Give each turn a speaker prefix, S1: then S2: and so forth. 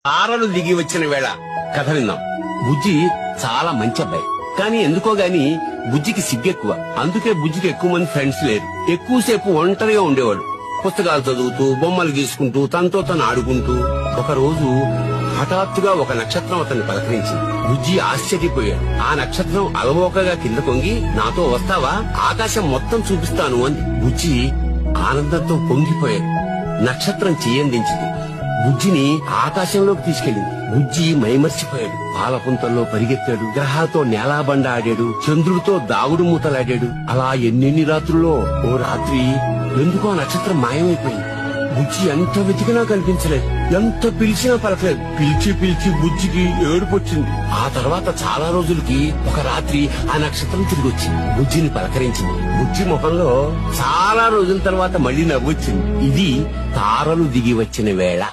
S1: తారలు దిగి వచ్చిన వేళ కథ విందాం. బుజ్జి చాలా మంచి అబ్బాయి, కానీ ఎందుకో గాని బుజ్జికి సిగ్గెక్కువ. అందుకే బుజ్జికి ఎక్కువ మంది ఫ్రెండ్స్ లేరు. ఎక్కువసేపు ఒంటరిగా ఉండేవాడు. పుస్తకాలు చదువుతూ, బొమ్మలు గీసుకుంటూ, తనతో తను ఆడుకుంటూ. ఒక రోజు హఠాత్తుగా ఒక నక్షత్రం అతన్ని పలకరించింది. బుజ్జి ఆశ్చర్యపోయాడు. ఆ నక్షత్రం అలవోకగా కింద కొంగి, నాతో వస్తావా, ఆకాశం మొత్తం చూపిస్తాను అంది. బుజ్జి ఆనందంతో పొంగిపోయాడు. నక్షత్రం చెయ్యందించింది. బుజ్జిని ఆకాశంలోకి తీసుకెళ్లింది. బుజ్జి మైమర్చిపోయాడు. పాలపుంతల్లో పరిగెత్తాడు. గ్రహాలతో నేలాబండ ఆడాడు. చంద్రుడితో దాగుడు మూతలాడాడు. అలా ఎన్నెన్ని రాత్రుల్లో ఓ రాత్రి ఎందుకో ఆ నక్షత్రం మాయమైపోయింది. బుజ్జి ఎంత వెతికినా కనిపించలేదు. ఎంత పిలిచినా పలకలేదు. పిలిచి పిలిచి బుజ్జికి ఏడుపొచ్చింది. ఆ తర్వాత చాలా రోజులకి ఒక రాత్రి ఆ నక్షత్రం తిరిగి వచ్చింది. బుజ్జిని పలకరించింది. బుజ్జి ముఖంలో చాలా రోజుల తర్వాత మళ్లీ నవ్వొచ్చింది. ఇది తారలు దిగి వచ్చిన వేళ.